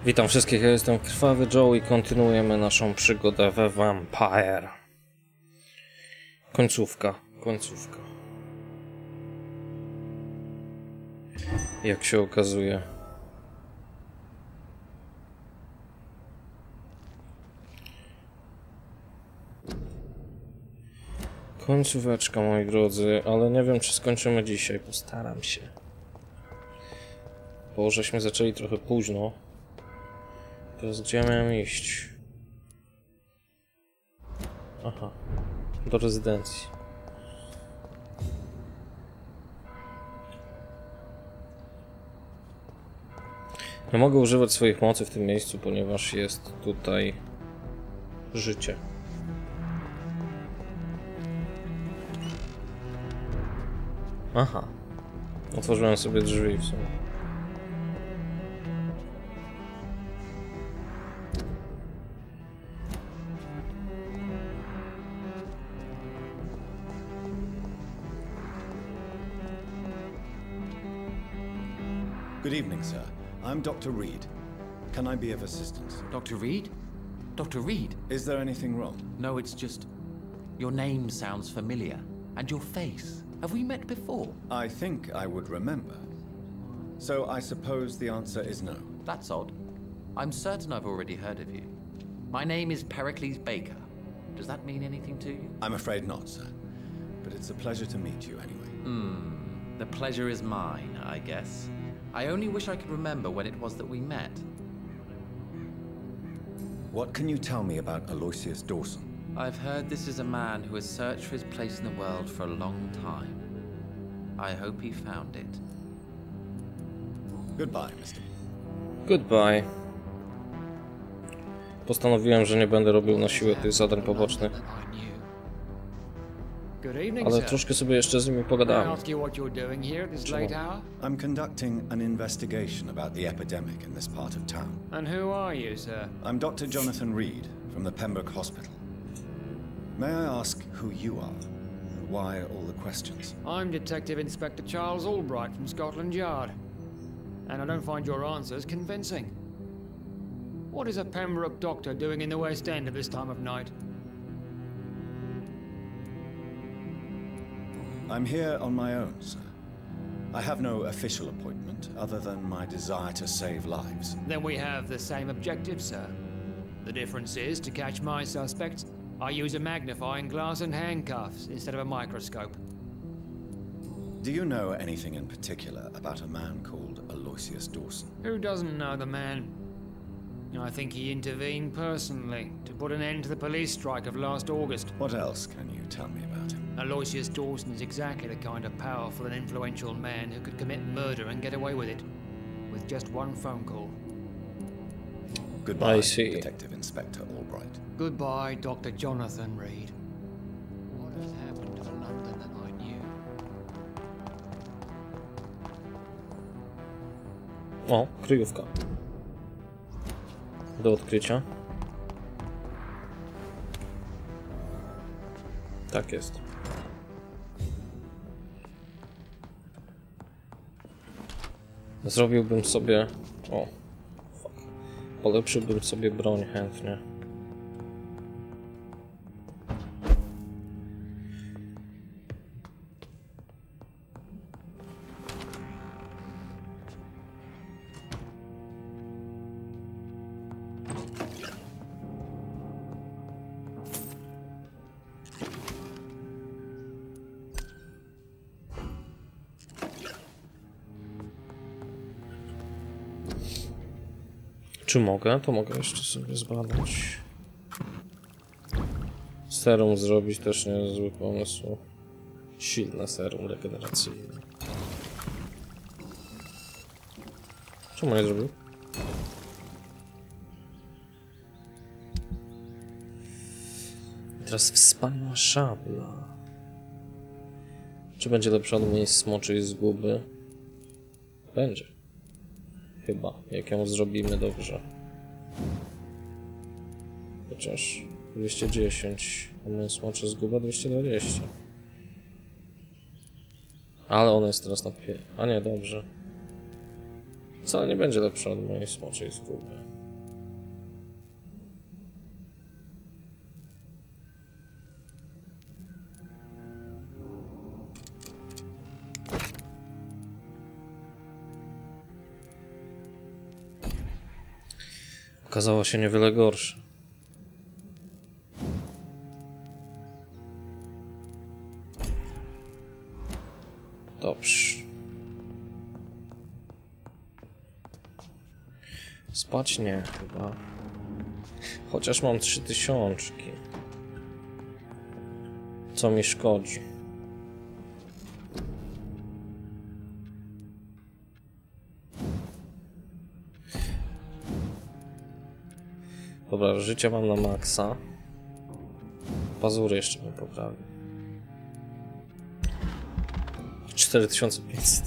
Witam wszystkich, ja jestem Krwawy Joe i kontynuujemy naszą przygodę we VAMPYR. Końcówka. Jak się okazuje. Końcóweczka, moi drodzy, ale nie wiem, czy skończymy dzisiaj. Postaram się. Bo żeśmy zaczęli trochę późno. Teraz gdzie miałem iść? Aha, do rezydencji. Nie mogę używać swoich mocy w tym miejscu, ponieważ jest tutaj życie. Aha, otworzyłem sobie drzwi w sumie. Good evening, sir. I'm Dr. Reed. Can I be of assistance? Dr. Reed? Dr. Reed? Is there anything wrong? No, it's just... your name sounds familiar. And your face. Have we met before? I think I would remember. So I suppose the answer is no. That's odd. I'm certain I've already heard of you. My name is Pericles Baker. Does that mean anything to you? I'm afraid not, sir. But it's a pleasure to meet you anyway. The pleasure is mine, I guess. I only wish I could remember when it was that we met. What can you tell me about Aloysius Dawson? I've heard this is a man who has searched for his place in the world for a long time. I hope he found it. Goodbye, Mr. Goodbye. Postanowiłem, że nie będę robił na siłę tych zadań pobocznych. Ale troszkę sobie jeszcze z nimi pogadałem. I'm conducting an investigation about the epidemic in this part of town. And who are you, sir? I'm Dr. Jonathan Reed from the Pembroke Hospital. May I ask who you are and why all the questions? I'm Detective Inspector Charles Albright from Scotland Yard. And I don't find your answers convincing. What is a Pembroke doctor doing in the West End at this time of night? I'm here on my own, sir. I have no official appointment other than my desire to save lives. Then we have the same objective, sir. The difference is, to catch my suspects, I use a magnifying glass and handcuffs instead of a microscope. Do you know anything in particular about a man called Aloysius Dawson? Who doesn't know the man? I think he intervened personally to put an end to the police strike of last August. What else can you tell me about him? Aloysius Dawson is exactly the kind of powerful and influential man who could commit murder and get away with it, with just one phone call. Goodbye, I see. Detective Inspector Albright. Goodbye, Dr. Jonathan Reed. What has happened to the London that I knew? O, kryjówka. Do odkrycia. Tak jest. Zrobiłbym sobie... O, fuck. Polepszyłbym sobie broń chętnie. Czy mogę? To mogę jeszcze sobie zbadać. Serum zrobić też nie jest zły pomysł. Silne serum regeneracyjne. Czemu nie zrobił? Teraz wspaniała szabla. Czy będzie lepsza od mojej smoczej zguby? Będzie. Chyba, jak ją zrobimy dobrze. Chociaż 210, a moja smocze zguba 220. Ale ona jest teraz na A nie, dobrze. Wcale nie będzie lepsza od mojej smoczej zguby. Okazało się niewiele gorsze. Dobrze. Spać nie, chyba. Chociaż mam 3000. Co mi szkodzi? Dobra, życia mam na maksa. Pazury jeszcze bym poprawił. 4500.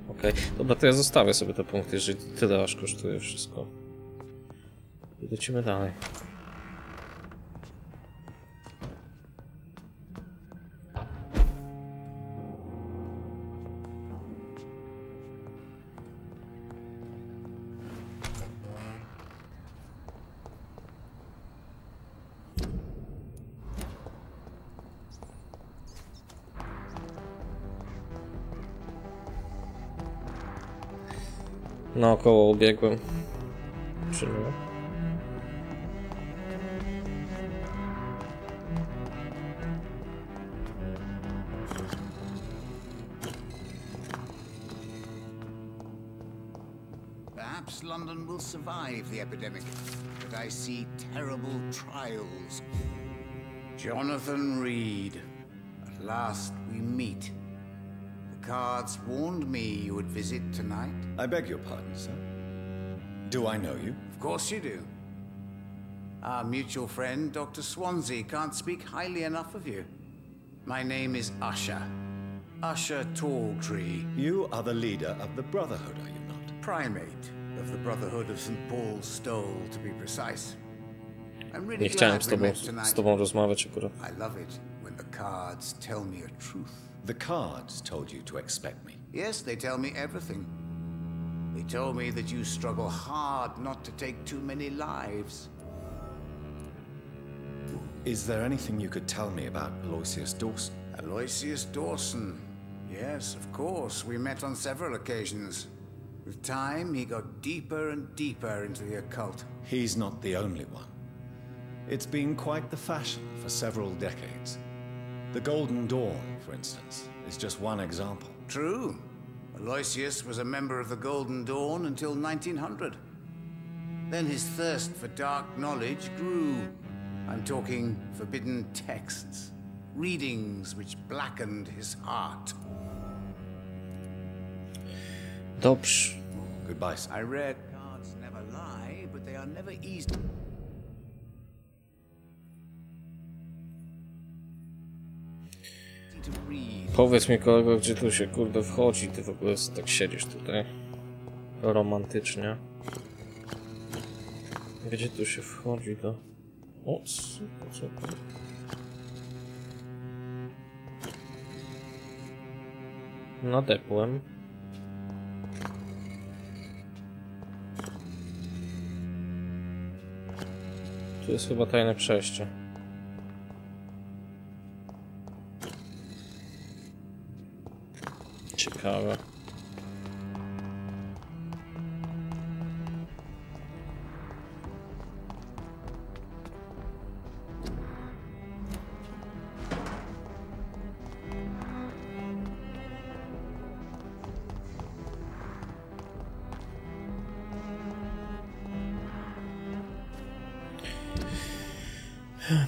Okej, dobra, to ja zostawię sobie te punkty, jeżeli tyle aż kosztuje wszystko. I lecimy dalej. Naokoło ubiegłem. Czy nie? Perhaps London will survive the epidemic, but I see terrible trials. Jonathan Reed, at last we meet. The cards warned me you would visit tonight. I beg your pardon, sir. Do I know you? Of course you do. Our mutual friend, Dr. Swansea, can't speak highly enough of you. My name is Usher. Usher Talltree. You are the leader of the Brotherhood, are you not? Primate of the Brotherhood of St. Paul's Stole, to be precise. I'm really Nie chciałem glad we met z tonight. tobą rozmawiać akurat. I love it when the cards tell me a truth. The cards told you to expect me. Yes, they tell me everything. They told me that you struggle hard not to take too many lives. Is there anything you could tell me about Aloysius Dawson? Aloysius Dawson. Yes, of course. We met on several occasions. With time, he got deeper and deeper into the occult. He's not the only one. It's been quite the fashion for several decades. The Golden Dawn, for instance, is just one example. True. Aloysius was a member of the Golden Dawn until 1900. Then his thirst for dark knowledge grew. I'm talking forbidden texts, readings which blackened his heart. Dobrze. Goodbye, sir. I read cards never lie, but they are never easy to read. Powiedz mi, kolego, gdzie tu się kurde wchodzi? Ty w ogóle tak siedzisz tutaj romantycznie. Gdzie tu się wchodzi do... O, co? Nadepłem. Tu jest chyba tajne przejście. Ciekawe.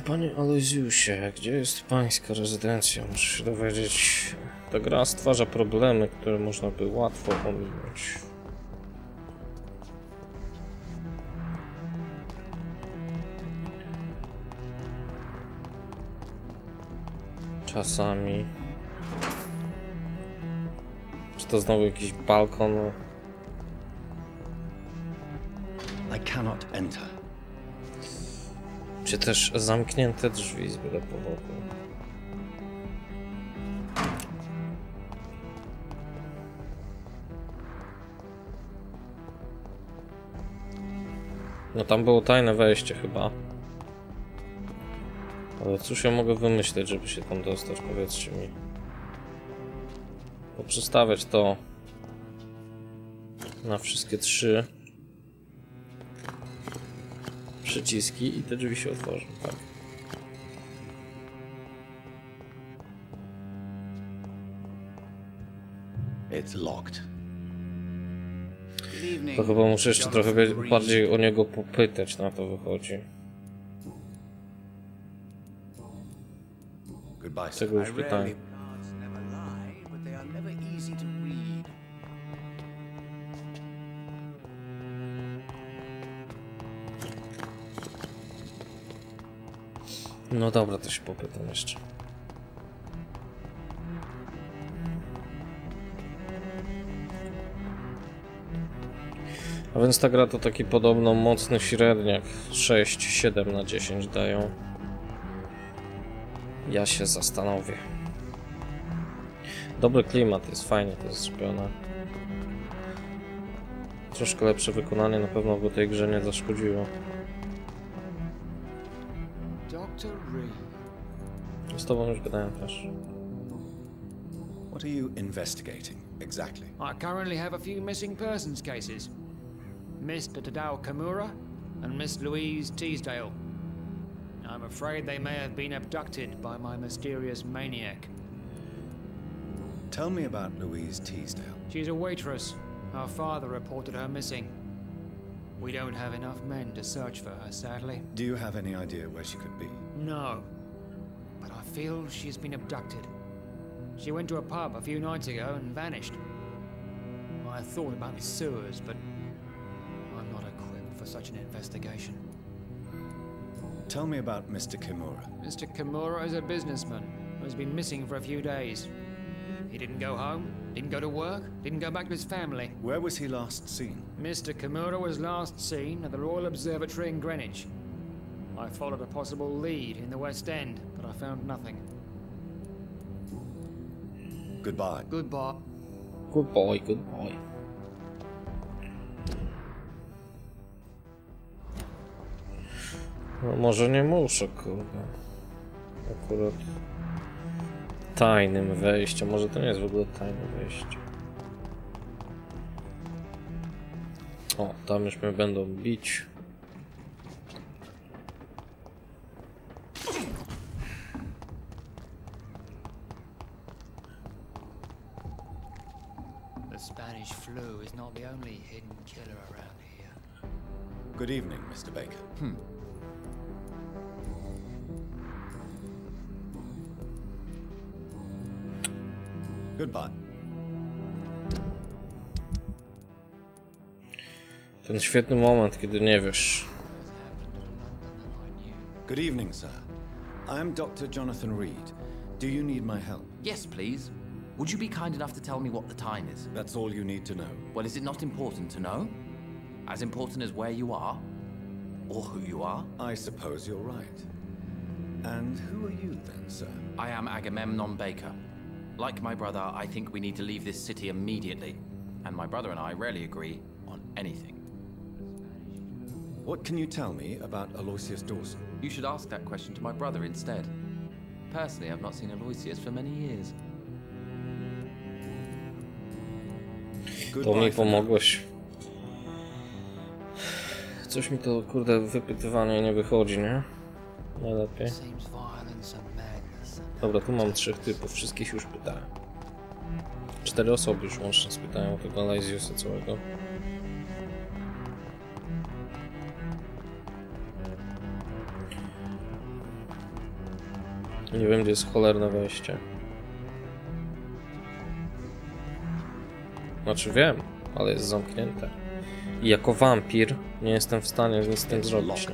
Panie Aloysiusie, gdzie jest pańska rezydencja? Muszę się dowiedzieć. Ta gra stwarza problemy, które można by łatwo ominąć. Czasami. Czy to znowu jakiś balkon? I cannot enter. Czy też zamknięte drzwi z byle powodu? No tam było tajne wejście chyba. Ale cóż ja mogę wymyśleć, żeby się tam dostać? Powiedzcie mi. Poprzestawiać to na wszystkie trzy. przyciski i te drzwi się otworzą, tak. It's locked. To chyba muszę jeszcze trochę bardziej o niego popytać, na to wychodzi. Goodbye, sir. Tego już pytałem. No dobra, to się popytam jeszcze. A więc ta gra to taki podobno mocny średniak. 6-7 na 10 dają. Ja się zastanowię. Dobry klimat, jest fajnie to jest zrobione. Troszkę lepsze wykonanie na pewno by tej grze nie zaszkodziło. Z tobą już gadałem też. What are you investigating exactly? I currently have a few missing persons cases. Mr. Tadao Kimura and Miss Louise Teasdale. I'm afraid they may have been abducted by my mysterious maniac. Tell me about Louise Teasdale. She's a waitress. Her father reported her missing. We don't have enough men to search for her, sadly. Do you have any idea where she could be? No, but I feel she's been abducted. She went to a pub a few nights ago and vanished. I thought about the sewers, but I'm not equipped for such an investigation. Tell me about Mr. Kimura. Mr. Kimura is a businessman who's been missing for a few days. He didn't go home, didn't go to work, didn't go back to his family. Where was he last seen? Mr. Kimura was last seen at the Royal Observatory in Greenwich. I followed a possible lead in the West End, but I found nothing. Goodbye. Goodbye. Good boy, good boy. No może nie muszę, kurde. Akurat tajnym wejściem. Może to nie jest w ogóle tajne wejście. O, tam już mnie będą bić. The Spanish flu is not the only hidden killer around here. Good evening, Mr. Baker. Goodbye. Ten świetny moment, kiedy nie wiesz. Good evening, sir. I am Dr. Jonathan Reed. Do you need my help? Yes, please. Would you be kind enough to tell me what the time is? That's all you need to know. Well, is it not important to know? As important as where you are? Or who you are? I suppose you're right. And who are you then, sir? I am Agamemnon Baker. Like my brother, I think we need to leave this city immediately. And my brother and I rarely agree on anything. What can you tell me about Aloysius Dawson? You should ask that question to my brother instead. Personally, I've not seen Aloysius for many years. To mi pomogłeś. Coś mi to, kurde, wypytywanie nie wychodzi, nie? Najlepiej. Dobra, tu mam 3 typów, wszystkich już pytałem. 4 osoby już łącznie spytałem o tego Aloysiusa całego. Nie wiem, gdzie jest cholerne wejście. Znaczy wiem, ale jest zamknięte. I jako wampir nie jestem w stanie nic z tym zrobić.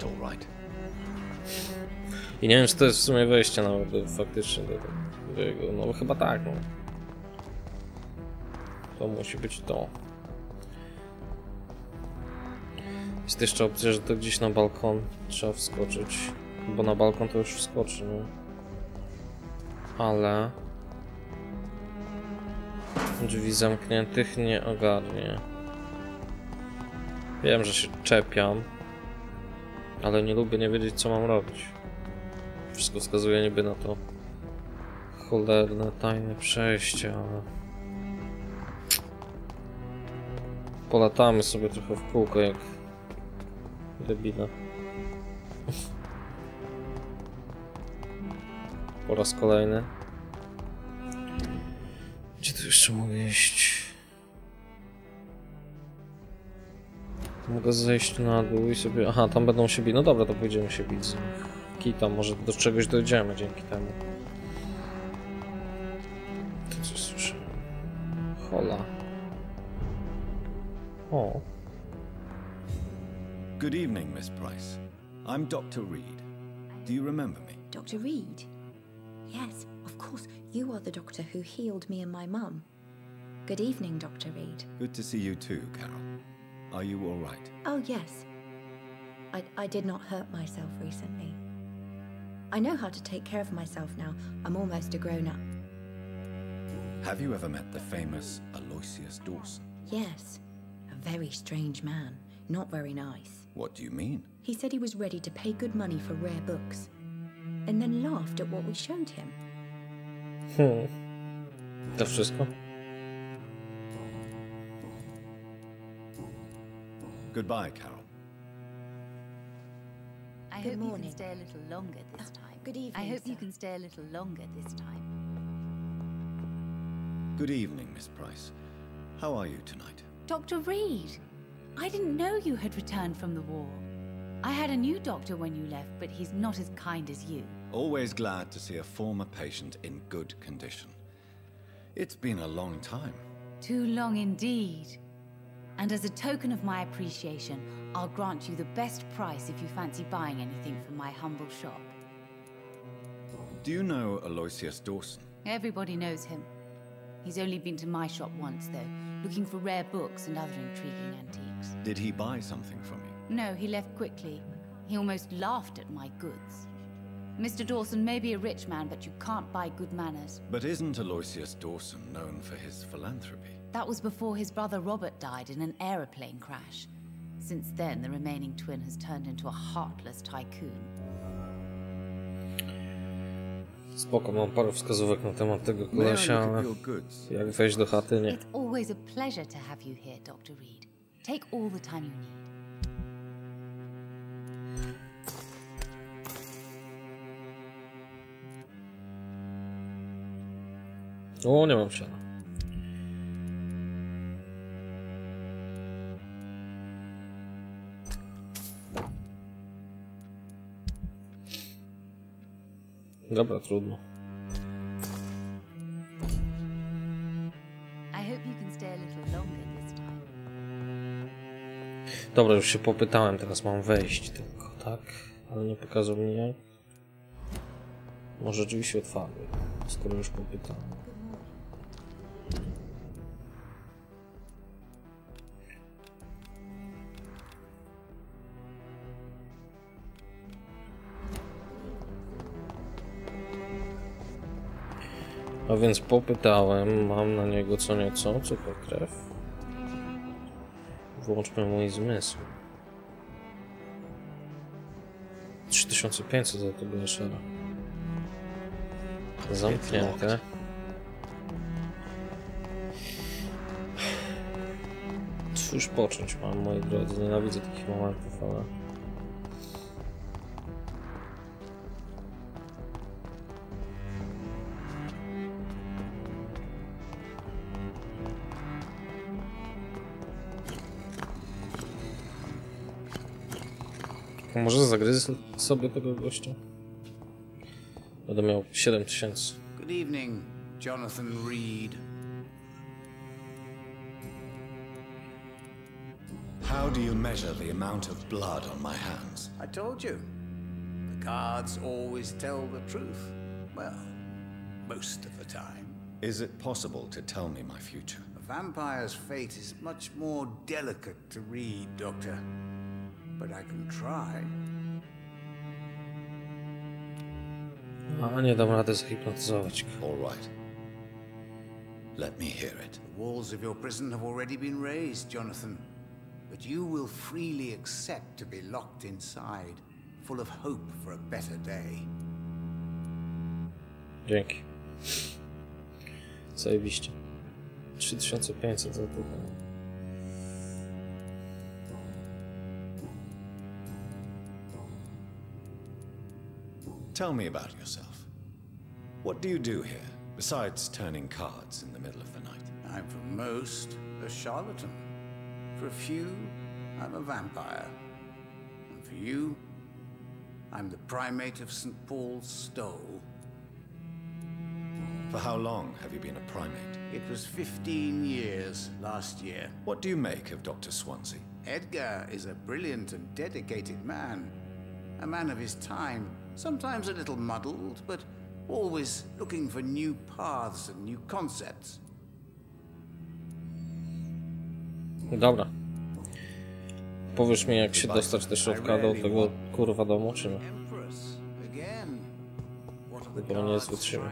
I nie wiem, czy to jest w sumie wejście nawet faktycznie do jego. No chyba tak, no. To musi być to. Jest jeszcze opcja, że to gdzieś na balkon trzeba wskoczyć. Bo na balkon to już wskoczy, nie? Ale drzwi zamkniętych nie ogarnie. Wiem, że się czepiam, ale nie lubię nie wiedzieć, co mam robić. Wszystko wskazuje niby na to cholerne, tajne przejście, ale polatamy sobie trochę w kółko jak debile. Po raz kolejny. Gdzie tu jeszcze mogę iść? Mogę zejść na dół i sobie... Aha, tam będą się bić. No dobra, to pójdziemy się bić z nich. Kita, może do czegoś dojdziemy dzięki temu. To coś słyszę. Hola. O. Good evening, Miss Price. I'm Dr. Reed. Do you remember me? Dr. Reed? Yes, of course. You are the doctor who healed me and my mum. Good evening, Dr. Reed. Good to see you too, Carol. Are you all right? Oh, yes. I did not hurt myself recently. I know how to take care of myself now. I'm almost a grown-up. Have you ever met the famous Aloysius Dawson? Yes. A very strange man. Not very nice. What do you mean? He said he was ready to pay good money for rare books. And then laughed at what we showed him. To wszystko? Goodbye, Carol. I Good hope you morning. can stay a little longer this time. Good evening, I hope you sir. can stay a little longer this time. Good evening, Miss Price. How are you tonight? Dr. Reed! I didn't know you had returned from the war. I had a new doctor when you left, but he's not as kind as you. Always glad to see a former patient in good condition. It's been a long time. Too long indeed. And as a token of my appreciation, I'll grant you the best price if you fancy buying anything from my humble shop. Do you know Aloysius Dawson? Everybody knows him. He's only been to my shop once, though, looking for rare books and other intriguing antiques. Did he buy something from you? No, he left quickly. He almost laughed at my goods. Mr. Dawson may be a rich man, but you can't buy good manners. But isn't Aloysius Dawson known for his philanthropy? That was before his brother Robert died in an aeroplane crash. Since then, the remaining twin has turned into a heartless tycoon. Spoko, mam parę wskazówek na temat tego kolesia, ale jak wejść do chaty, nie. It's always a pleasure to have you here, Dr. Reed. Take all the time you need. O, nie mam siana. Dobra, trudno. I hope you can stay a little longer this time. Dobra, już się popytałem, teraz mam wejść tylko, tak? Ale nie pokazał mi jak. Może drzwi się otwarły, skoro już popytałem. A więc popytałem, mam na niego co nieco, cukier krew. Włączmy mój zmysł. 3500 za to była szara. Zamknięte. Cóż począć mam, moi drodzy, nienawidzę takich momentów, ale... Może zagryzę sobie tego gościa? Będę miał 7000. Good evening, Jonathan Reed. How do you measure the amount of blood on my hands? I told you. The cards always tell the truth. Well, most of the time. Is it possible to tell me my future? A vampire's fate is much more delicate to read, Doctor. But I can try. A nie dam rady zahipnotyzować. All right. Let me hear it. The walls of your prison have already been raised, Jonathan. But you will freely accept to be locked inside, full of hope for a better day. Dzięki. Zajebiście. 3500 za to. Tell me about yourself. What do you do here, besides turning cards in the middle of the night? I'm for most a charlatan. For a few, I'm a vampire. And for you, I'm the primate of St. Paul's Stole. For how long have you been a primate? It was 15 years last year. What do you make of Dr. Swansea? Edgar is a brilliant and dedicated man. A man of his time. Sometimes a little muddled, but always looking for new paths and new concepts. Dobra. Powiesz mi, jak się dostać do środka do tego kurwa domu, czy nie? Bo nie jest wytrzymy.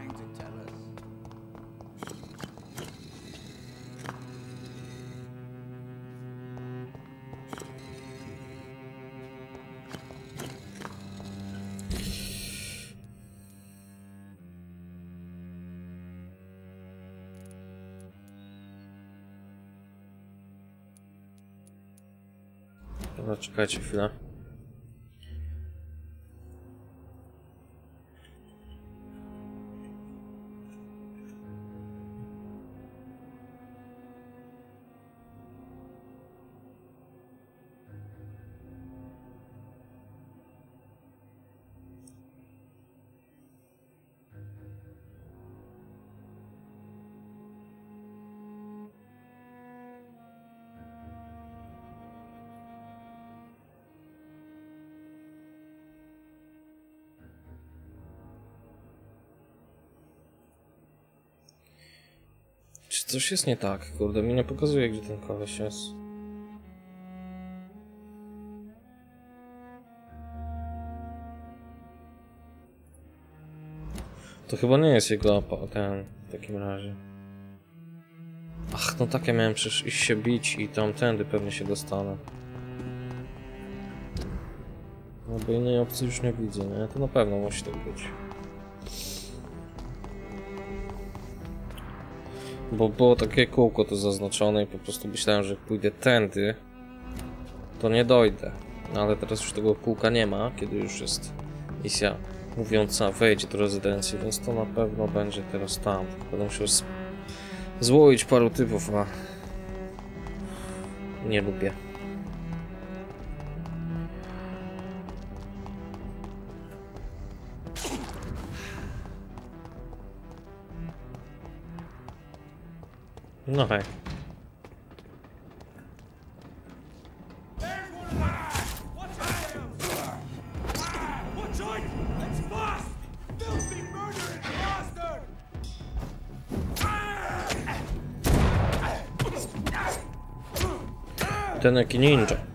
Dobra, czekajcie chwilę. Czy coś jest nie tak? Kurde, mi nie pokazuje, gdzie ten koleś jest. To chyba nie jest jego ten w takim razie. Ach, no tak, ja miałem przecież iść się bić i tamtędy pewnie się dostanę. No bo innej opcji już nie widzę, nie? To na pewno musi tak być. Bo było takie kółko tu zaznaczone i po prostu myślałem, że jak pójdę tędy, to nie dojdę. No ale teraz już tego kółka nie ma, kiedy już jest misja mówiąca wejdź do rezydencji, więc to na pewno będzie teraz tam. Będę musiał złoić paru typów, a nie lubię. No hej. Ten jaki ninja.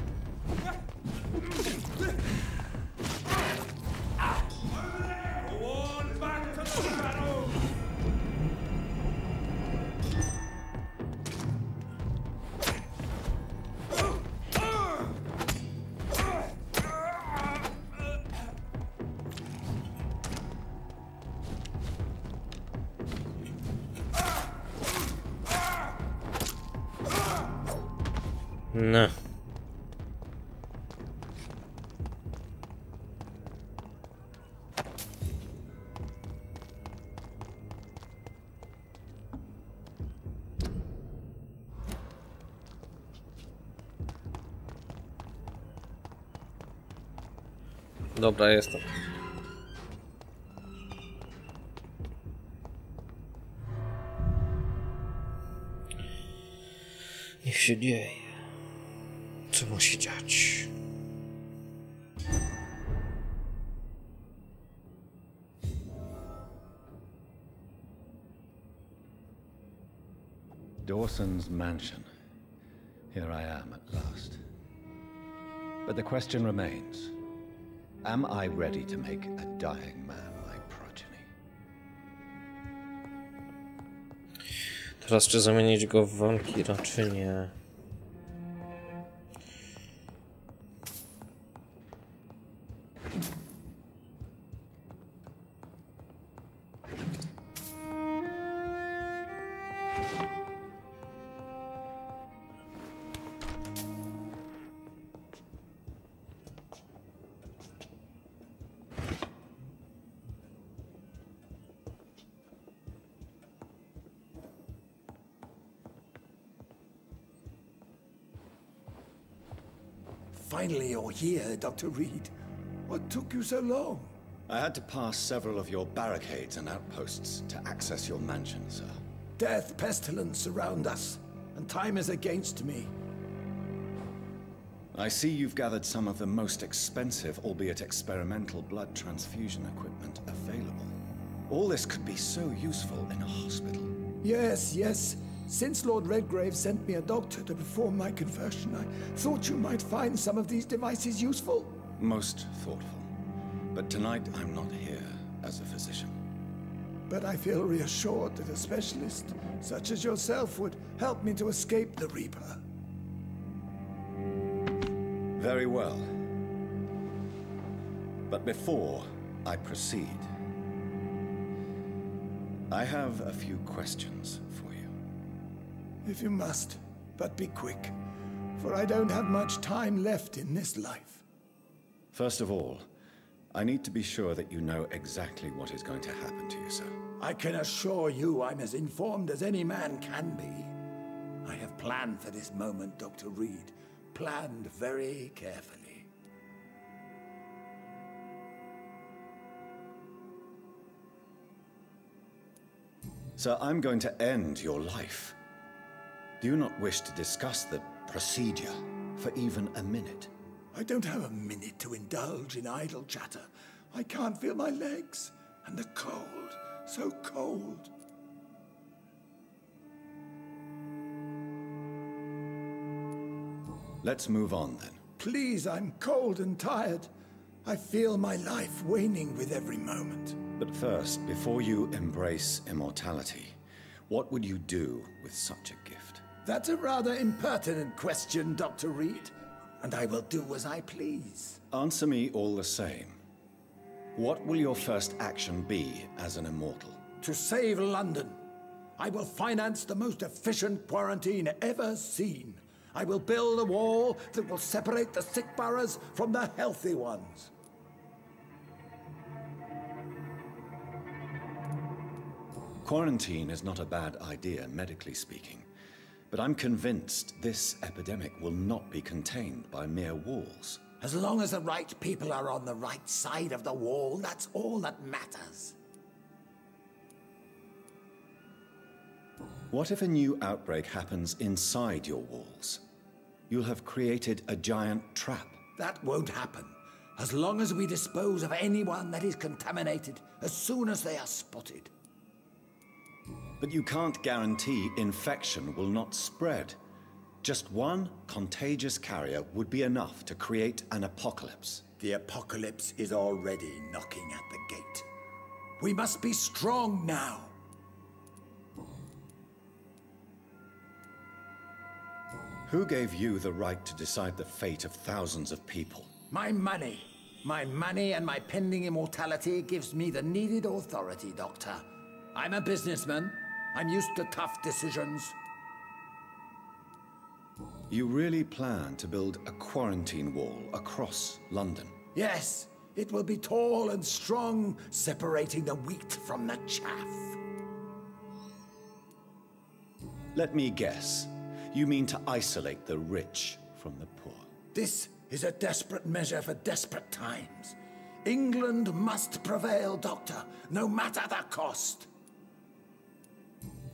No. Dobra, jestem. Niech się dzieje. Co musi dziać? Dawson's mansion. Here I am at last. But the question remains. Am I ready to make a dying man my progeny? Teraz czy zamienić go w wampira, czy nie? finally you're here, Dr. Reed. What took you so long? I had to pass several of your barricades and outposts to access your mansion, sir. Death, pestilence surround us, and time is against me. I see you've gathered some of the most expensive, albeit experimental, blood transfusion equipment available. All this could be so useful in a hospital. Yes, yes. Since Lord Redgrave sent me a doctor to perform my conversion, I thought you might find some of these devices useful. Most thoughtful. But tonight I'm not here as a physician. But I feel reassured that a specialist such as yourself would help me to escape the Reaper. Very well. But before I proceed, I have a few questions for you. If you must, but be quick, for I don't have much time left in this life. First of all, I need to be sure that you know exactly what is going to happen to you, sir. I can assure you I'm as informed as any man can be. I have planned for this moment, Dr. Reed. Planned very carefully. Sir, I'm going to end your life. Do you not wish to discuss the procedure for even a minute? I don't have a minute to indulge in idle chatter. I can't feel my legs. And the cold, so cold. Let's move on then. Please, I'm cold and tired. I feel my life waning with every moment. But first, before you embrace immortality, what would you do with such a gift? That's a rather impertinent question, Dr. Reed. And I will do as I please. Answer me all the same. What will your first action be as an immortal? To save London. I will finance the most efficient quarantine ever seen. I will build a wall that will separate the sick boroughs from the healthy ones. Quarantine is not a bad idea, medically speaking. But I'm convinced this epidemic will not be contained by mere walls. As long as the right people are on the right side of the wall, that's all that matters. What if a new outbreak happens inside your walls? You'll have created a giant trap. That won't happen. As long as we dispose of anyone that is contaminated as soon as they are spotted. But you can't guarantee infection will not spread. Just one contagious carrier would be enough to create an apocalypse. The apocalypse is already knocking at the gate. We must be strong now. Who gave you the right to decide the fate of thousands of people? My money. My money and my pending immortality gives me the needed authority, Doctor. I'm a businessman. I'm used to tough decisions. You really plan to build a quarantine wall across London? Yes, it will be tall and strong, separating the wheat from the chaff. Let me guess. You mean to isolate the rich from the poor? This is a desperate measure for desperate times. England must prevail, Doctor, no matter the cost.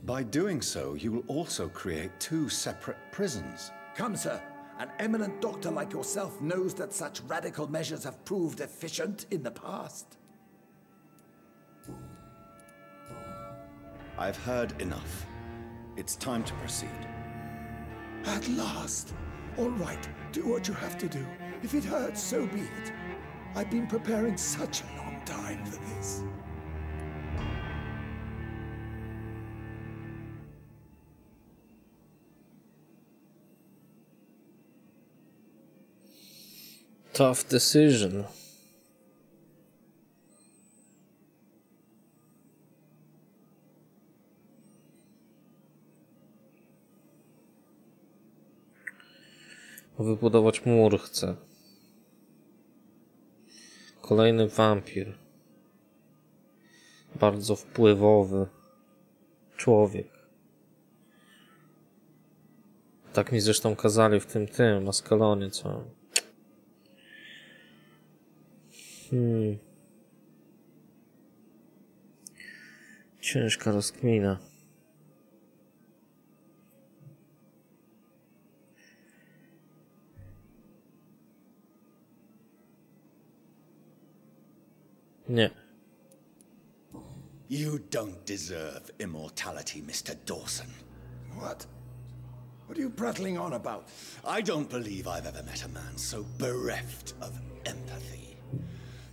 By doing so, you will also create two separate prisons. Come, sir. An eminent doctor like yourself knows that such radical measures have proved efficient in the past. I've heard enough. It's time to proceed. At last. All right, do what you have to do. If it hurts, so be it. I've been preparing such a long time for this. Tough decision. Wybudować mur chcę. Kolejny wampir. Bardzo wpływowy człowiek. Tak mi zresztą kazali w tym Maskalonie, co Ciężka rozkmina. Nie. You don't deserve immortality, Mr. Dawson. What? What are you prattling on about? I don't believe I've ever met a man so bereft of empathy.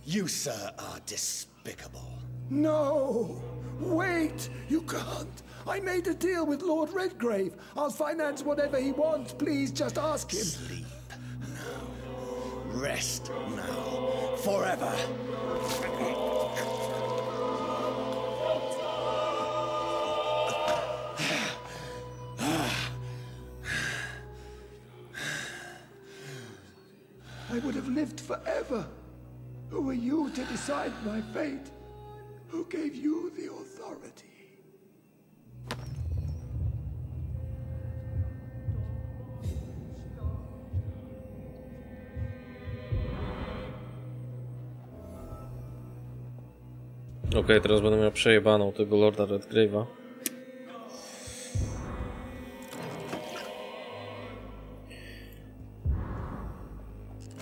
You, sir, are despicable. No! Wait! You can't! I made a deal with Lord Redgrave. I'll finance whatever he wants. Please, just ask him. Sleep now. Rest now. Forever. I would have lived forever. Who are you to decide my fate? Who gave you the authority? Okej, teraz będę miał przejebaną tego Lorda Redgrave'a.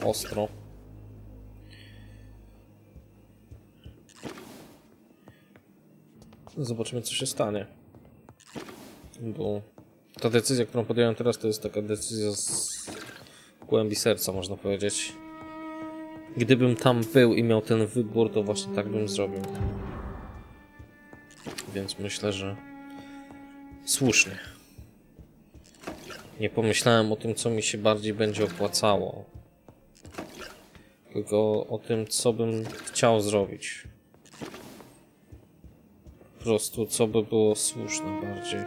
Ostro. Zobaczymy, co się stanie. Bo ta decyzja, którą podjąłem teraz, to jest taka decyzja z głębi serca, można powiedzieć. Gdybym tam był i miał ten wybór, to właśnie tak bym zrobił. Więc myślę, że słusznie. Nie pomyślałem o tym, co mi się bardziej będzie opłacało. Tylko o tym, co bym chciał zrobić. Po prostu, co by było słuszne bardziej.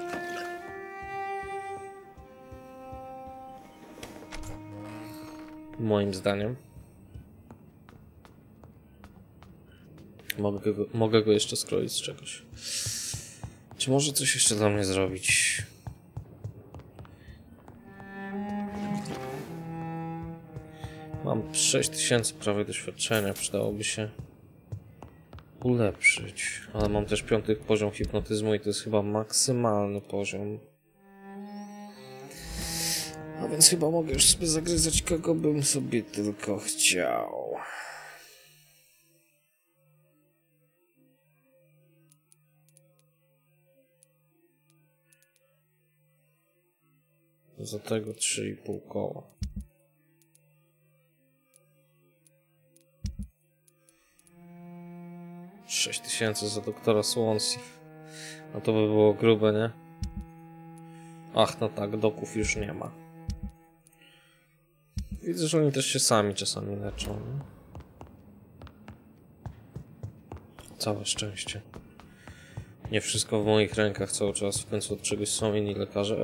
Moim zdaniem. Mogę go jeszcze skroić z czegoś. Czy może coś jeszcze dla mnie zrobić? Mam 6000 prawie doświadczenia, przydałoby się ulepszyć, ale mam też 5. poziom hipnotyzmu i to jest chyba maksymalny poziom. A więc chyba mogę już sobie zagryzać, kogo bym sobie tylko chciał. Za tego 3,5 koła. 6000 za doktora Swansea. No to by było grube, nie? Ach, no tak, doków już nie ma. Widzę, że oni też się sami czasami leczą, nie? Całe szczęście. Nie wszystko w moich rękach cały czas. W końcu od czegoś są inni lekarze.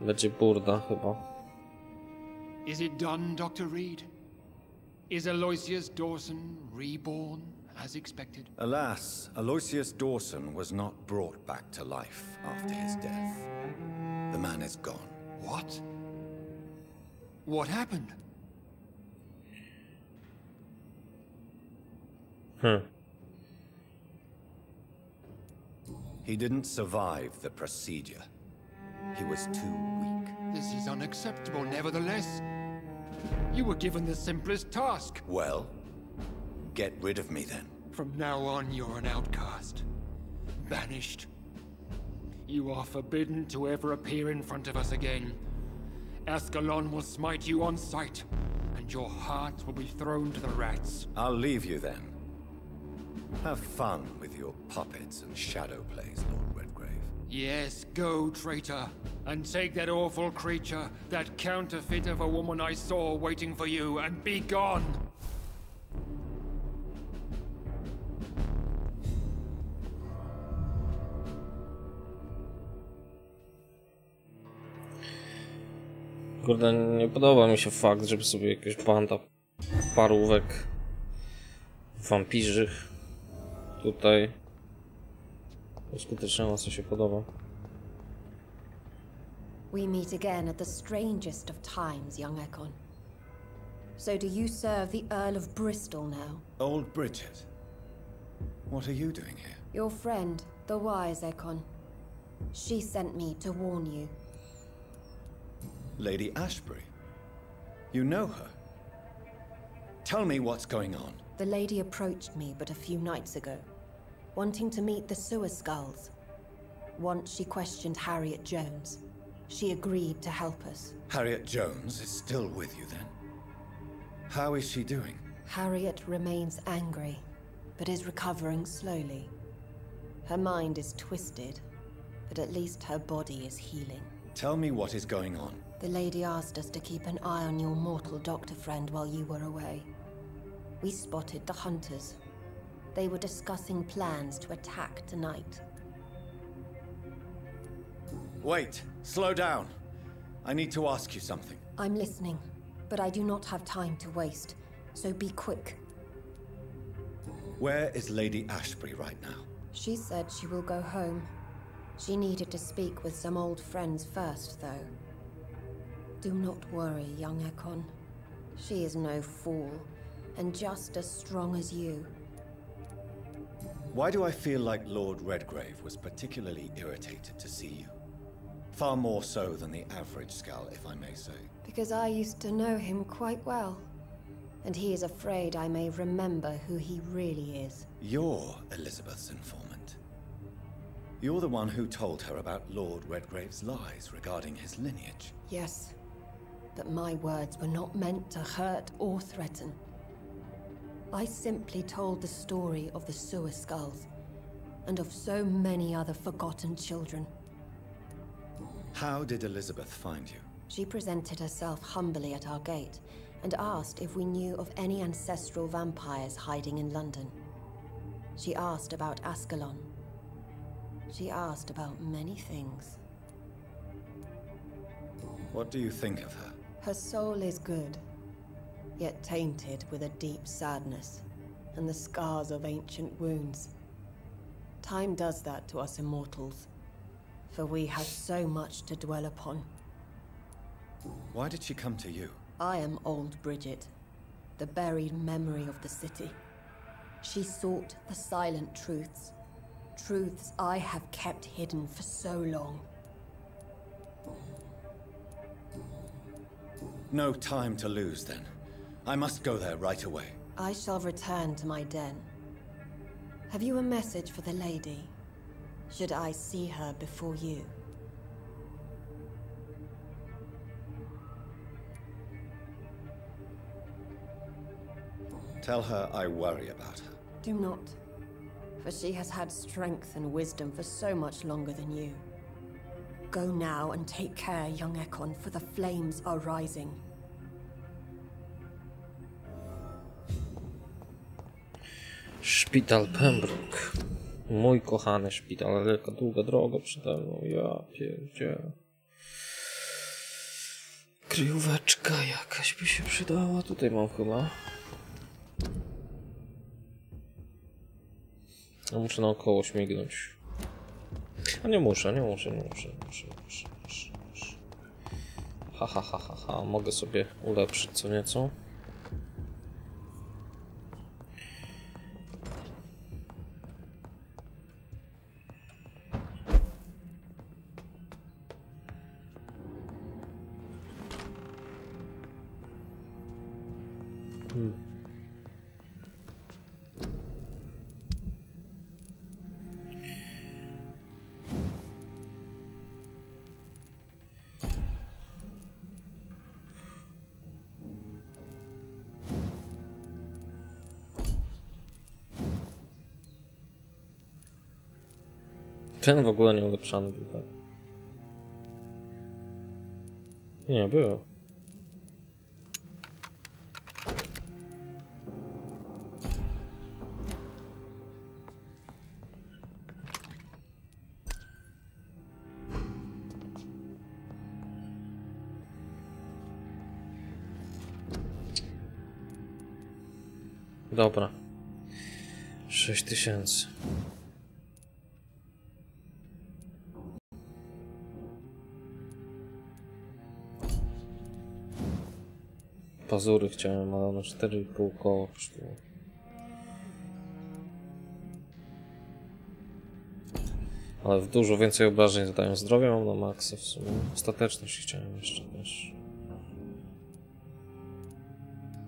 Będzie burda chyba. Is it done, Dr. Reed? Is Aloysius Dawson reborn as expected? Alas, Aloysius Dawson was not brought back to life after his death. The man is gone. What? What happened? He didn't survive the procedure. He was too weak. This is unacceptable, nevertheless. You were given the simplest task. Well, get rid of me then. From now on, you're an outcast. Banished. You are forbidden to ever appear in front of us again. Ascalon will smite you on sight, and your heart will be thrown to the rats. I'll leave you then. Have fun with your puppets and shadow plays, Lord Redgrave. Yes, go, traitor, and take that awful creature, that counterfeit of a woman I saw waiting for you, and be gone! Kurde, nie podoba mi się fakt, żeby sobie jakaś banda parówek wampirzych tutaj uskuteczniała, co się podoba. We meet again at the strangest of times, young Ekon. So do you serve the Earl of Bristol now? Old Bridget. What are you doing here? Your friend, the wise Ekon. She sent me to warn you. Lady Ashbury? You know her? Tell me what's going on. The lady approached me but a few nights ago, wanting to meet the sewer skulls. Once she questioned Harriet Jones. She agreed to help us. Harriet Jones is still with you then? How is she doing? Harriet remains angry, but is recovering slowly. Her mind is twisted, but at least her body is healing. Tell me what is going on. The lady asked us to keep an eye on your mortal doctor friend while you were away. We spotted the hunters. They were discussing plans to attack tonight. Wait, slow down. I need to ask you something. I'm listening, but I do not have time to waste, so be quick. Where is Lady Ashbury right now? She said she will go home. She needed to speak with some old friends first, though. Do not worry, young Ekon. She is no fool, and just as strong as you. Why do I feel like Lord Redgrave was particularly irritated to see you? Far more so than the average Skull, if I may say. Because I used to know him quite well. And he is afraid I may remember who he really is. You're Elizabeth's informant. You're the one who told her about Lord Redgrave's lies regarding his lineage. Yes, but my words were not meant to hurt or threaten. I simply told the story of the sewer skulls, and of so many other forgotten children. How did Elizabeth find you? She presented herself humbly at our gate, and asked if we knew of any ancestral vampires hiding in London. She asked about Ascalon. She asked about many things. What do you think of her? Her soul is good, yet tainted with a deep sadness, and the scars of ancient wounds. Time does that to us immortals, for we have so much to dwell upon. Why did she come to you? I am old Bridget, the buried memory of the city. She sought the silent truths, truths I have kept hidden for so long. No time to lose, then. I must go there right away. I shall return to my den. Have you a message for the lady? Should I see her before you? Tell her I worry about her. Do not, for she has had strength and wisdom for so much longer than you. Go now and take care, young Ekon, for the flames are rising. Szpital Pembroke. Mój kochany szpital, ale jaka długa droga przede mną, ja pierdzielę. Kryjóweczka jakaś by się przydała, tutaj mam chyba. No muszę naokoło śmignąć. A nie muszę. Ha. Mogę sobie ulepszyć co nieco. Ten w ogóle nie ulepszany był, tak? Nie, był. Dobra. 6000. pazury chciałem, ale na 4,5 koła kosztuje. Ale w dużo więcej obrażeń zadają zdrowia, mam na maksa w sumie. Ostateczność chciałem jeszcze też.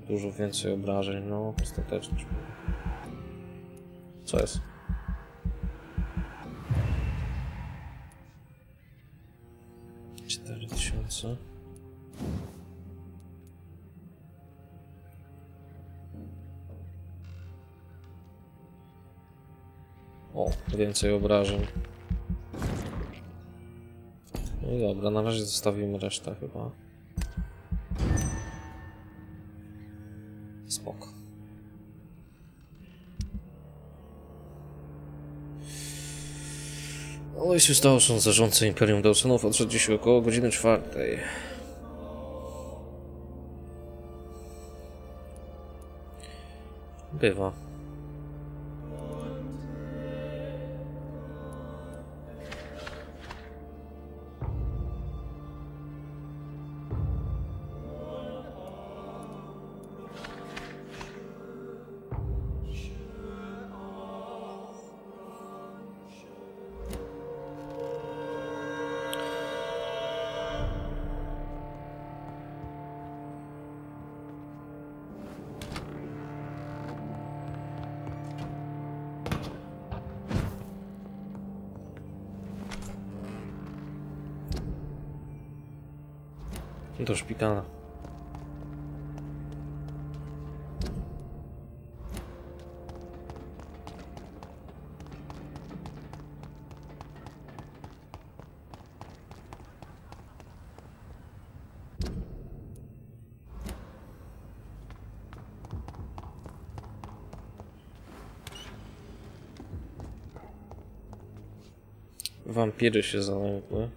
Dużo więcej obrażeń, no ostateczność. Co jest? $4000. O, więcej obrażeń. No i dobra, na razie zostawimy resztę chyba. Spoko. Aloysius Dawson, zarządca Imperium Dawsonów, odszedł dziś około godziny 4. Bywa. Do szpitala. Wampiry się zalękły.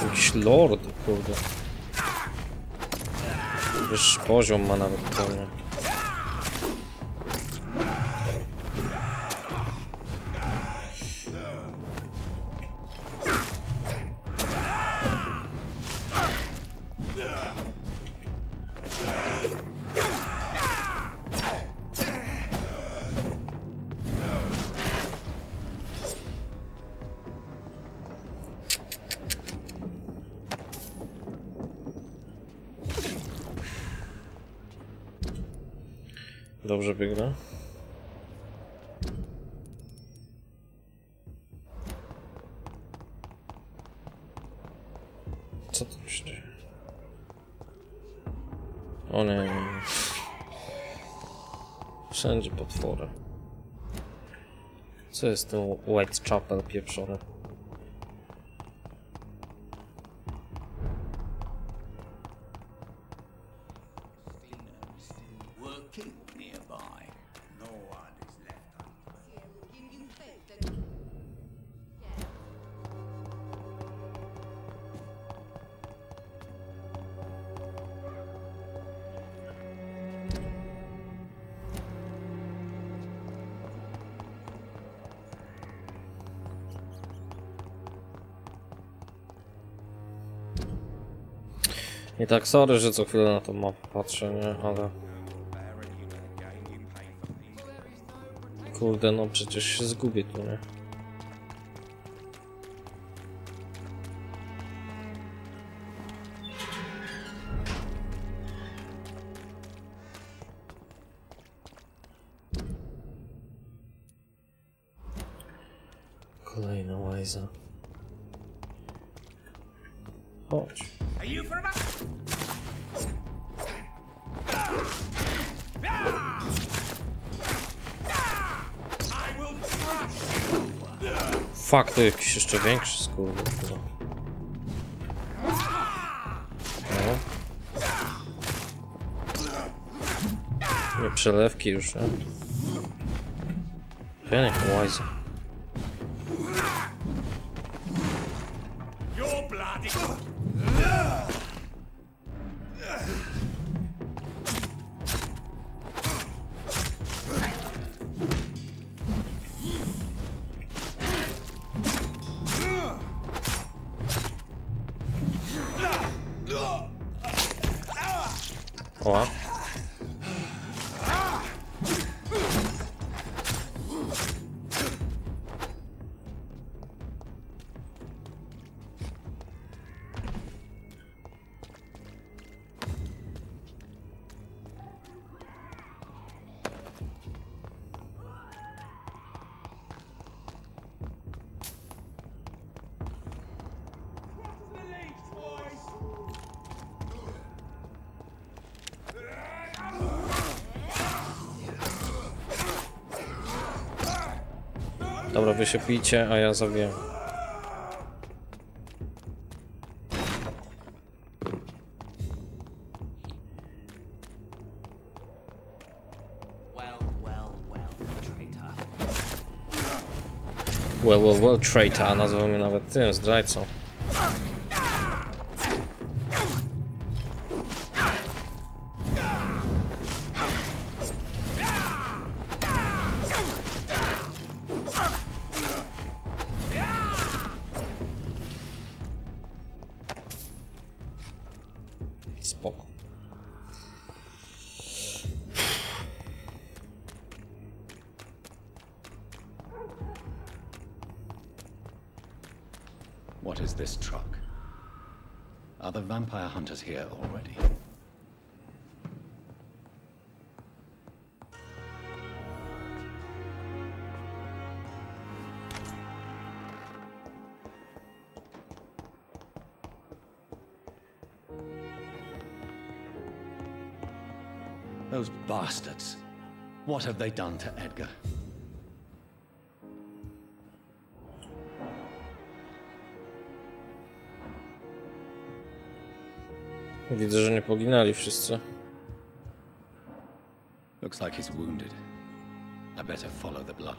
Jakiś lord, kurde. Wyższy poziom ma nawet pewnie. Dobrze biegnę. Co tu się dzieje? O nie. Wszędzie potwory. Co jest ten Whitechapel pieprzony? I tak, sorry, że co chwilę na tą mapę patrzę, nie? Ale... Kurde, no przecież się zgubię tu, nie? Kolejna łajza. Chodź. Fuck, to jakiś jeszcze większy skurwy. No. Nie przelewki już, nie? Fajnie, łajza. O. Dobra, wy się pijcie, a ja zawiję. Well, traitor, nazwał mnie nawet tym, zdrajcą. Spoko. What is this truck? Are the vampire hunters here already? Those bastards. What have they done to Edgar? Widzę, że nie poginęli wszyscy. Looks like he's wounded. I better follow the blood.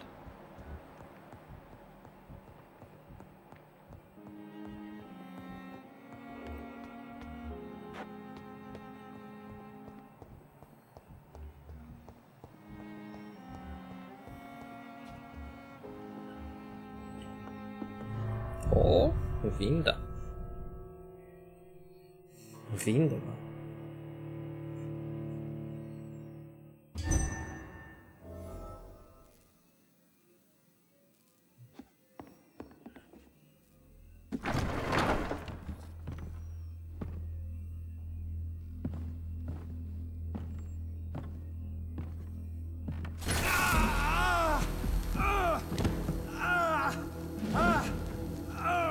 O, winda. Winda.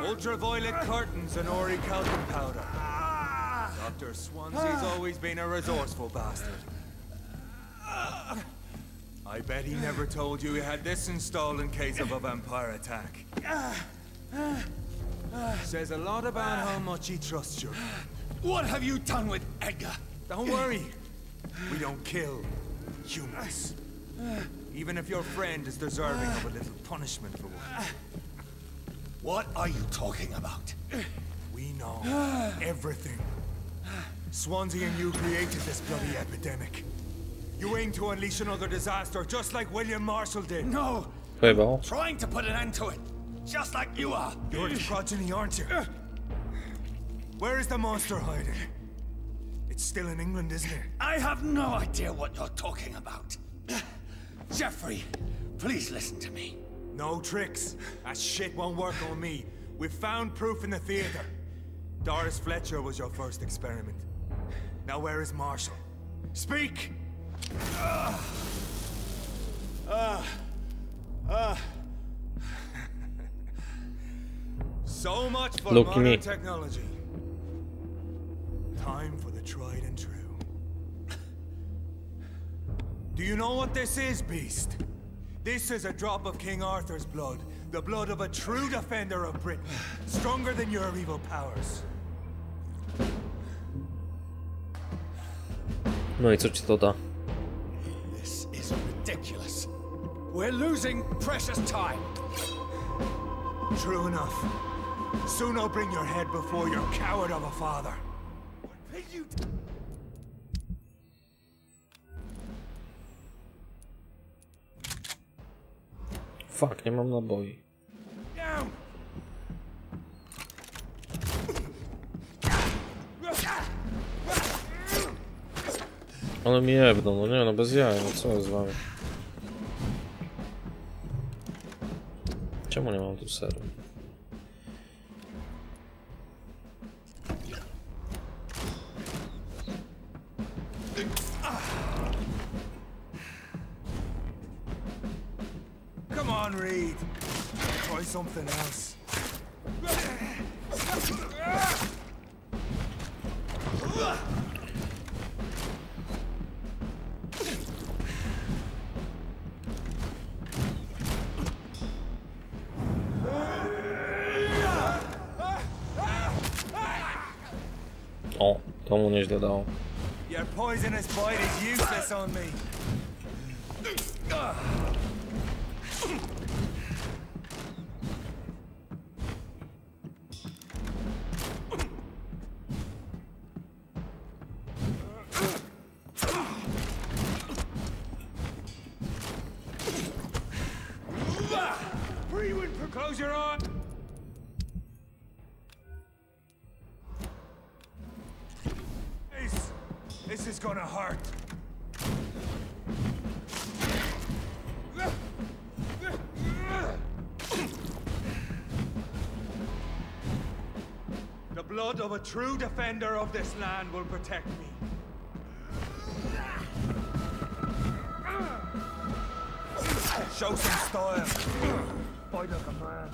Ultraviolet curtains and Ori calcium powder. Dr. Swansea's always been a resourceful bastard. I bet he never told you he had this installed in case of a vampire attack. Says a lot about how much he trusts you. What have you done with Edgar? Don't worry. We don't kill humans. Even if your friend is deserving of a little punishment for one. What are you talking about? We know everything. Swansea and you created this bloody epidemic. You aim to unleash another disaster, just like William Marshall did. No! Chyba. Trying to put an end to it, just like you are. You're the progeny, aren't you? Where is the monster hiding? It's still in England, isn't it? I have no idea what you're talking about. Jeffrey, please listen to me. No tricks. That shit won't work on me. We've found proof in the theater. Doris Fletcher was your first experiment. Now where is Marshall? Speak! So much for modern technology. Time for the tried and true. Do you know what this is, Beast? This is a drop of King Arthur's blood. The blood of a true defender of Britain. Stronger than your evil powers. No i co ci to da? This is ridiculous. We're losing precious time. True enough. Soon I'll bring your head before your coward of a father. Fuck, nie mam naboi. One mi jebną, no nie, no bez jaj, no co jest z wami? Czemu nie mam tu seru? Come on, Reed. Try something else. O, to mu nieźle dało. Your poisonous bite is useless on me. Close your eye. This is gonna hurt. The blood of a true defender of this land will protect me. Show some style. Fight like a man.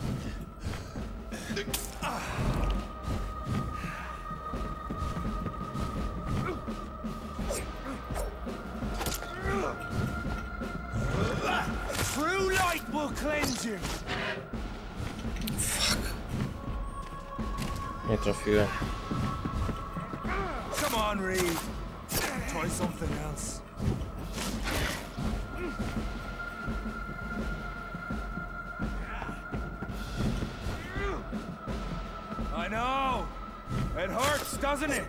True light will cleanse you. Fuck. Nie trafiłem. Come on, Reed. Try something else. I know. It hurts, doesn't it?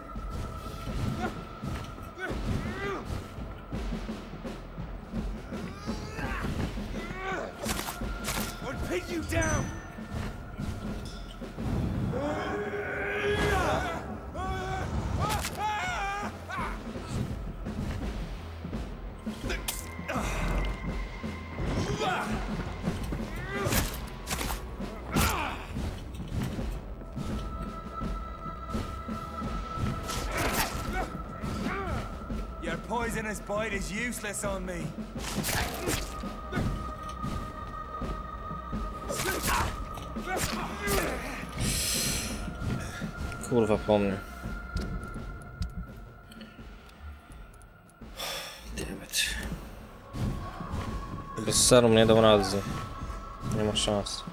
I'll pin you down. Your poisonous bite is useless on me. Kurwa po mnie. Dammit. Bez serum nie dam rady. Nie ma szans.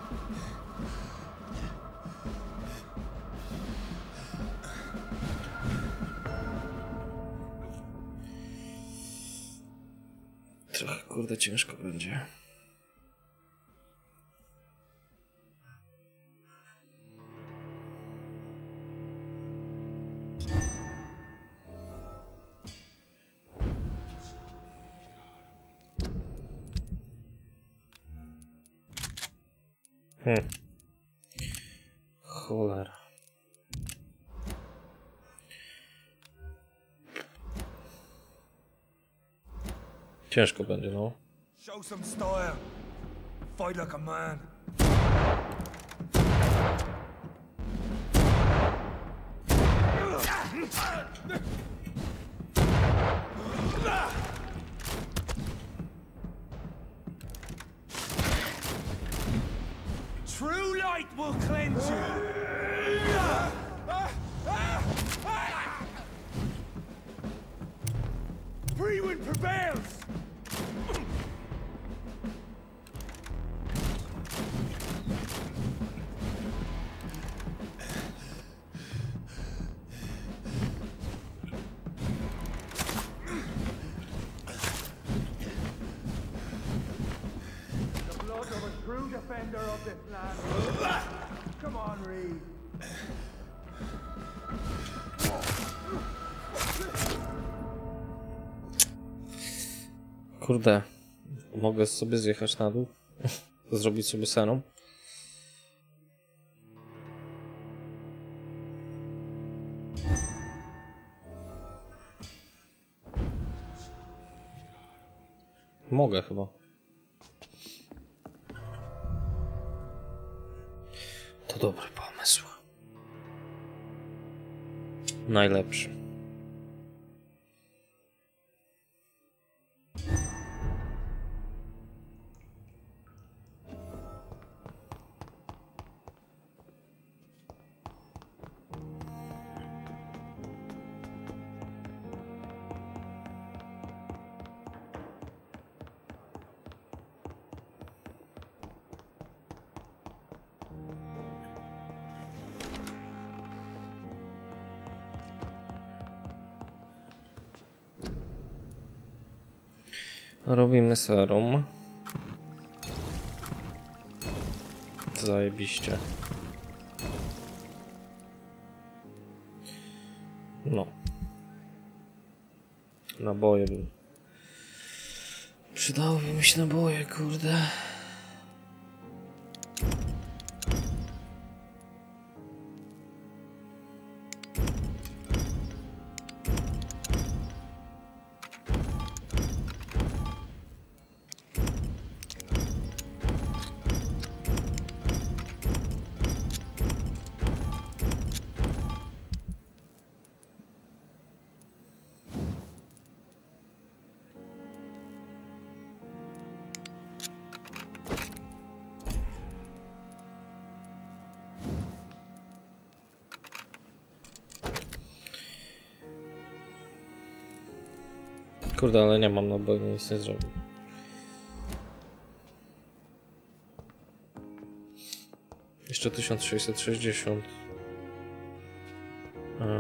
Trochę kurde ciężko będzie. Cholera. Ciężko będzie, no. Show some style. Fight like a man. True light will cleanse you. Free wind prevails. The blood of a true defender of this land. Come on, Reed. Kurde, mogę sobie zjechać na dół, zrobić sobie serum. Mogę chyba. To dobry pomysł. Najlepszy. Robimy serum. Zajebiście. No. Naboje bym. Przydałyby mi się naboje, kurde. Kurde, ale nie mam naboi, nic nie zrobię. Jeszcze 1660.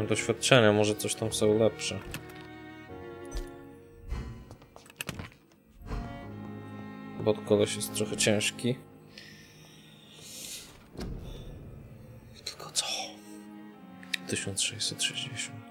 Doświadczenia, może coś tam są lepsze. Bo koleś jest trochę ciężki. Tylko co? 1660.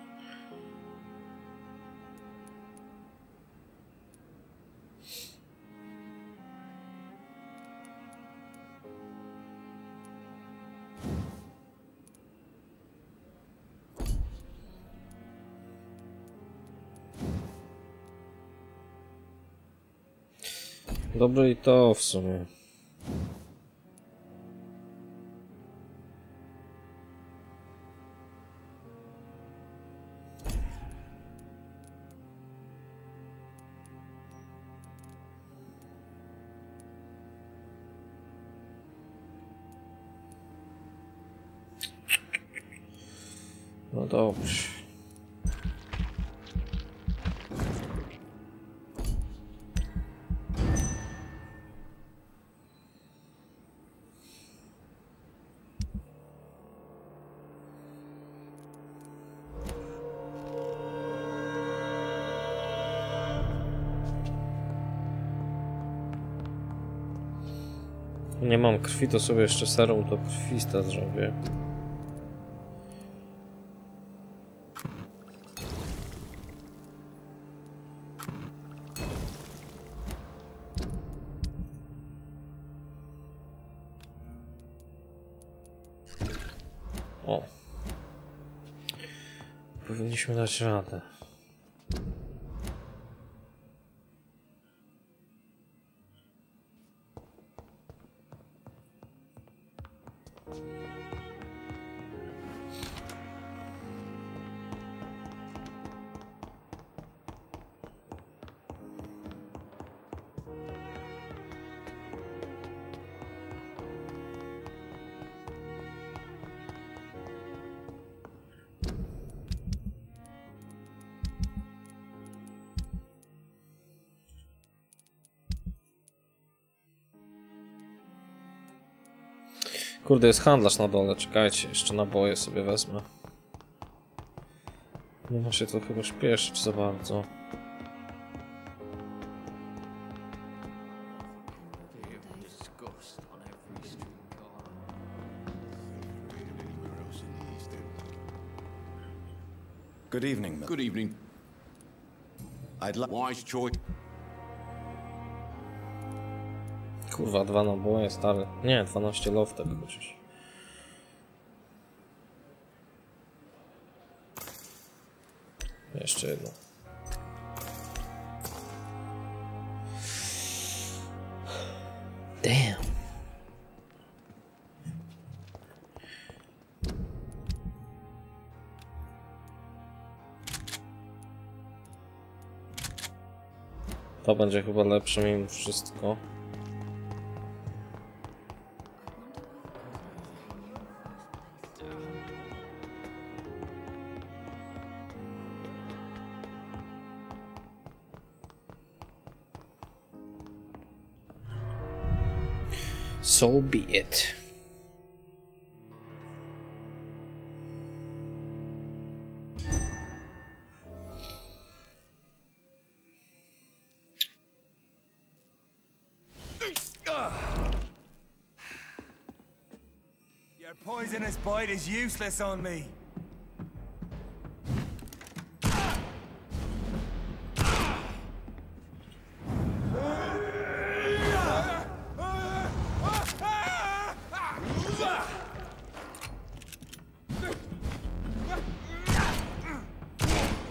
Dobre i to w sumie. No dobrze. Nie mam krwi, to sobie jeszcze serum to krwista zrobię. O. Powinniśmy dać radę. Kurde, jest handlarz na dole, czekajcie, jeszcze naboje sobie wezmę. Nie ma się to chyba śpieszyć za bardzo. Good evening. Good evening. I'd like Wise choice. Kurwa, 2 naboje, stary. Nie, 12 loftek chociaż. Jeszcze jedno. To będzie chyba lepsze mimo wszystko. So be it. Your poisonous bite is useless on me.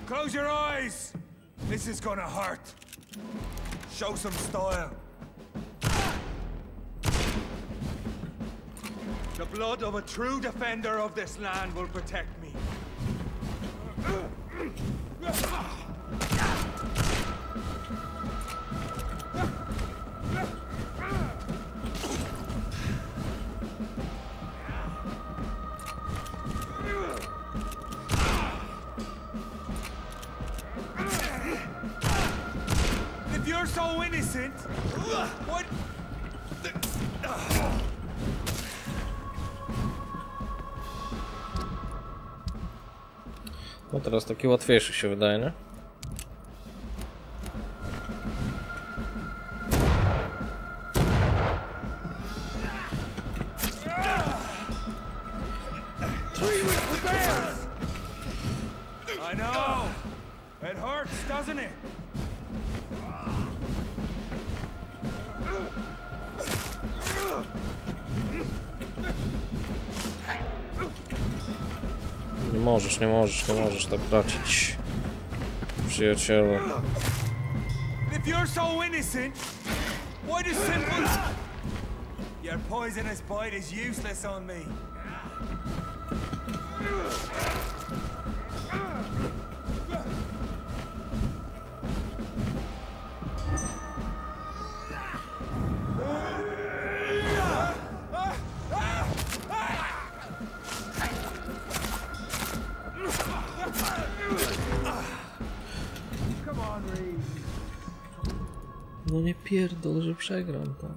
Close your eyes! This is gonna hurt. Show some style. The blood of a true defender of this land will protect me. If you're so innocent, what? No teraz taki łatwiejszy się wydaje, nie? I know. It hurts, doesn't it? Nie możesz tak tracić, przyjacielu. If you're so innocent, why does simple... Your poisonous bite is useless on me. No nie pierdol, że przegram to.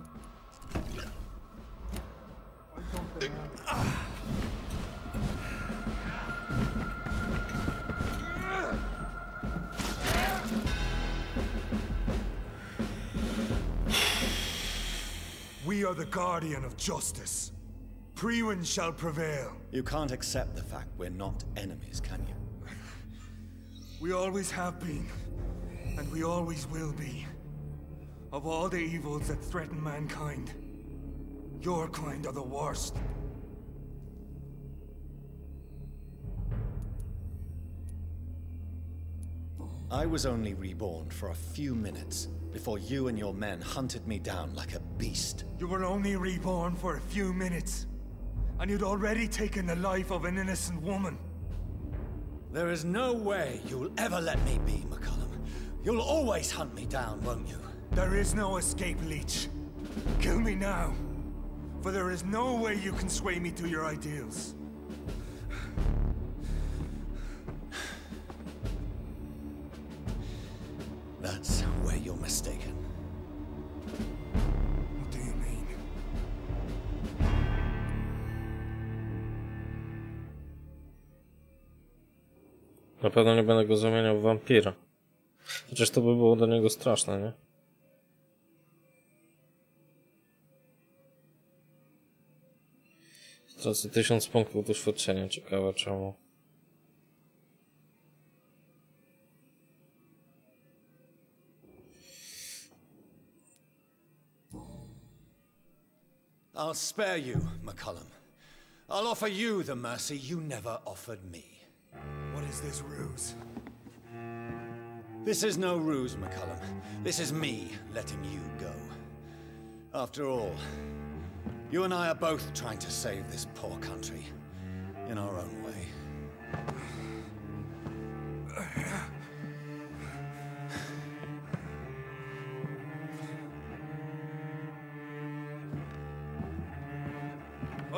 We are the guardian of justice. Priwen shall prevail. You can't accept the fact we're not enemies, can you? We always have been, and we always will be. Of all the evils that threaten mankind, your kind are the worst. I was only reborn for a few minutes before you and your men hunted me down like a beast. You were only reborn for a few minutes, and you'd already taken the life of an innocent woman. There is no way you'll ever let me be, McCullum. You'll always hunt me down, won't you? There is no escape, Leech. Kill me now, for there is no way you can sway me to your ideals. That's where you're mistaken. What do you mean? Na pewno nie będę go zamieniał w wampira. Chociaż to by było dla niego straszne, nie? Stracę 1000 punktów doświadczenia. Ciekawe czemu. I'll spare you, McCullum. I'll offer you the mercy you never offered me. What is this ruse? This is no ruse, McCullum. This is me letting you go. After all, you and I are both trying to save this poor country in our own way.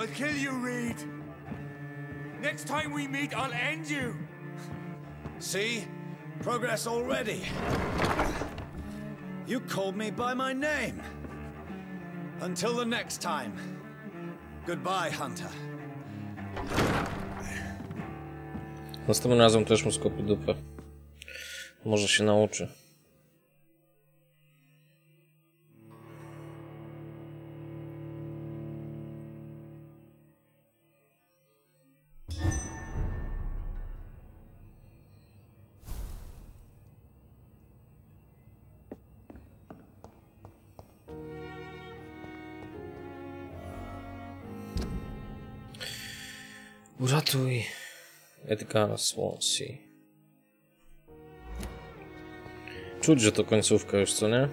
I'll kill you, Reed. Next time we meet, I'll end you. See? Progress already. You called me by my name. Until the next time. Goodbye, Hunter. Następnym razem też mu skopię dupę. Może się nauczy. Uratuj Edgara Swansea. Czuć, że to końcówka już, co nie?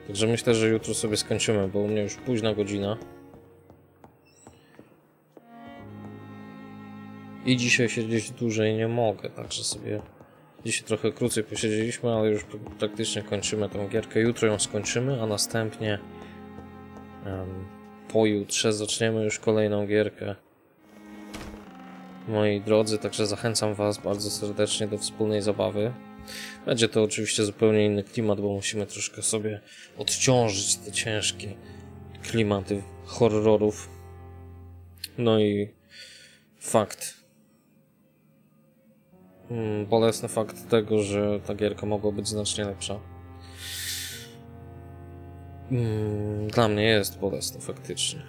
Także myślę, że jutro sobie skończymy, bo u mnie już późna godzina. I dzisiaj siedzieć dłużej nie mogę, także sobie dzisiaj trochę krócej posiedzieliśmy, ale już praktycznie kończymy tę gierkę. Jutro ją skończymy, a następnie pojutrze zaczniemy już kolejną gierkę. Moi drodzy, także zachęcam Was bardzo serdecznie do wspólnej zabawy. Będzie to oczywiście zupełnie inny klimat, bo musimy troszkę sobie odciążyć te ciężkie klimaty horrorów. No i bolesny fakt tego, że ta gierka mogła być znacznie lepsza. Dla mnie jest bolesny faktycznie.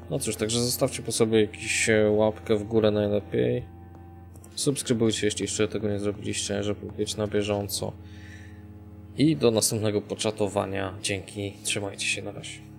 No cóż, także zostawcie po sobie jakąś łapkę w górę najlepiej. Subskrybujcie, jeśli jeszcze tego nie zrobiliście, żeby być na bieżąco. I do następnego poczatowania. Dzięki, trzymajcie się, na razie.